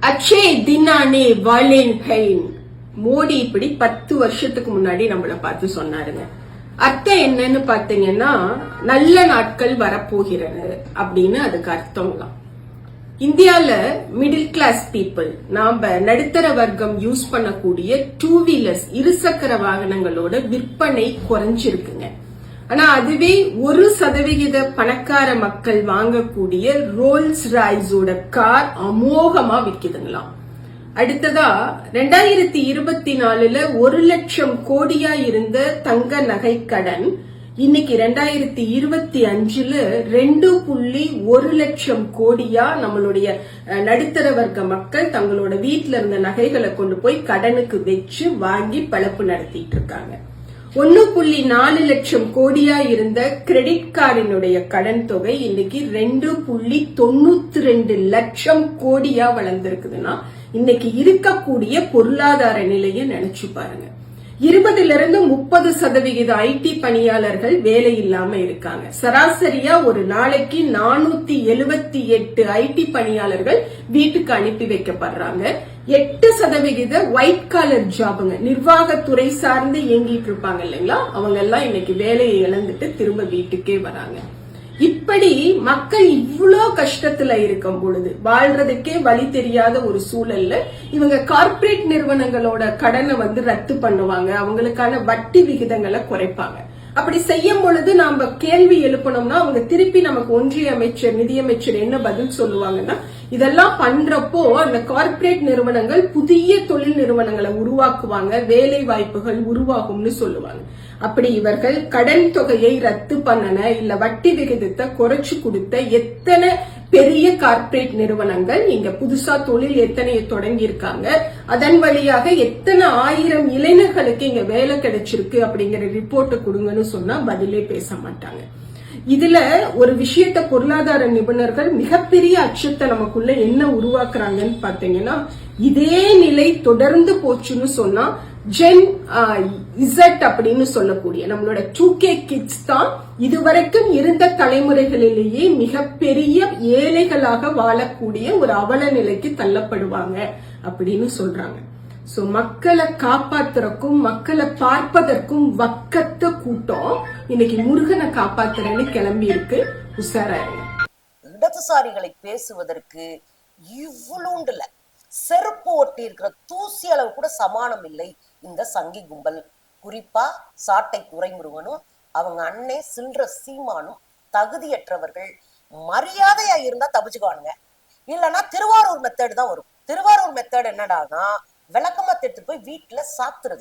அச்சே தின்னானே வாலேன் கைன். மோடி இப்படி 10 வருஷத்துக்கு முன்னாடி நம்மள பார்த்து சொன்னாருங்க. அர்த்தம் என்னன்னு பாத்தீங்கன்னா, நல்ல நாட்கள் வரப்போகிறது அப்படின்னு அதுக்கு அர்த்தம்லாம். இந்தியால மிடில் கிளாஸ் பீப்புள், நாம நடுத்தர வர்க்கம் யூஸ் பண்ணக்கூடிய 2 வீலர்ஸ் இருசக்கர வாகனங்களோட விற்பனை குறைஞ்சிருக்குங்க. ஆனா அதுவே 1% பணக்கார மக்கள் வாங்கக்கூடிய ரோல்ஸ் ராய்ஸோட கார் அமோகமா விக்குதுங்களாம். அடுத்ததா 2024 1 லட்சம் கோடியா இருந்த தங்க நகை கடன் இன்னைக்கு 2025 2.1 லட்சம் கோடியா நம்மளுடைய நடுத்தர வர்க்க மக்கள் தங்களோட வீட்டுல இருந்த நகைகளை கொண்டு போய் கடனுக்கு வச்சு வாங்கி பழப்பு நடத்திட்டு இருக்காங்க. 1.4 லட்சம் கோடியா இருந்த கிரெடிட் கார்டினுடைய கடன் தொகை இன்னைக்கு 2.92 லட்சம் கோடியா வளர்ந்திருக்குதுன்னா இன்னைக்கு இருக்கக்கூடிய பொருளாதார நிலையை நினைச்சு பாருங்க. 20-30% ஐடி பணியாளர்கள் வேலை இல்லாம இருக்காங்க. சராசரியா ஒரு நாளைக்கு 478 ஐடி பணியாளர்கள் வீட்டுக்கு அனுப்பி வைக்கப்படுறாங்க. 8% ஒயிட் காலர் ஜாபுங்க, நிர்வாகத்துறை சார்ந்து இயங்கிட்டு இருப்பாங்க இல்லைங்களா, அவங்க எல்லாம் இன்னைக்கு வேலையை இழந்துட்டு திரும்ப வீட்டுக்கே வராங்க. இப்படி மக்கள் இவ்வளோ கஷ்டத்துல இருக்கும் பொழுது, வாழ்றதுக்கே வழி தெரியாத ஒரு சூழல்ல இவங்க கார்ப்பரேட் நிறுவனங்களோட கடனை ரத்து பண்ணுவாங்க, அவங்களுக்கான வட்டி விகிதங்களை குறைப்பாங்க. அப்படி செய்யும் பொழுது நாம கேள்வி எழுப்பணும்னா அவங்க திருப்பி நமக்கு ஒன்றிய அமைச்சர், நிதியமைச்சர் என்ன பதில் சொல்லுவாங்கன்னா, இதெல்லாம் பண்றப்போ அந்த கார்ப்பரேட் நிறுவனங்கள் புதிய தொழில் நிறுவனங்களை உருவாக்குவாங்க, வேலை வாய்ப்புகள் உருவாகும்னு சொல்லுவாங்க. அப்படி இவர்கள் கடன் தொகையை ரத்து பண்ணன இல்ல வட்டி விகிதத்தை குறைச்சு கொடுத்த எத்தனை பெரிய கார்ப்பரேட் நிறுவனங்கள் இங்க புதுசா தொழில் எத்தனைய தொடங்கி இருக்காங்க, அதன் வழியாக எத்தனை 1000 இளைஞர்களுக்கு இங்க வேலை கிடைச்சிருக்கு அப்படிங்கிற ரிப்போர்ட் கொடுங்கன்னு சொன்னா பதிலே பேச மாட்டாங்க. இதுல ஒரு விஷயத்த பொருளாதார நிபுணர்கள் மிகப்பெரிய அச்சத்தை நமக்குள்ள என்ன உருவாக்குறாங்கன்னு பாத்தீங்கன்னா, இதே நிலை தொடர்ந்து போச்சுன்னு சொன்னா ஜென் இசட் அப்படின்னு சொல்லக்கூடிய நம்மளோட 2K கிட்ஸ் தான் இதுவரைக்கும் இருந்த தலைமுறைகளிலேயே மிகப்பெரிய ஏழைகளாக வாழக்கூடிய ஒரு அவல நிலைக்கு தள்ளப்படுவாங்க அப்படின்னு சொல்றாங்க. சோ மக்களை காப்பாத்துறக்கும் மக்களை பார்ப்பதற்கும் வக்கத்த கூட்டம் இன்னைக்கு முருகனை காப்பாத்துறேன்னு கிளம்பி இருக்கு. உஷாராயிருங்க. இடதுசாரிகளை பேசுவதற்கு இவ்வளோண்டுல செருப்பு ஒட்டி இருக்கிற தூசி அளவு கூட சமானம் இல்லை இந்த சங்கி கும்பல். குறிப்பா சாட்டை துரைமுருகனும் அவங்க அண்ணே சில்ற சீமானும் தகுதியற்றவர்கள். மரியாதையா இருந்தா தப்பிச்சுக்குவானுங்க, இல்லைன்னா திருவாரூர் மெத்தேடு தான் வரும். திருவாரூர் மெத்தேடு என்னடானா விளக்கமா எடுத்துட்டு போய் வீட்டுல சாத்துறது.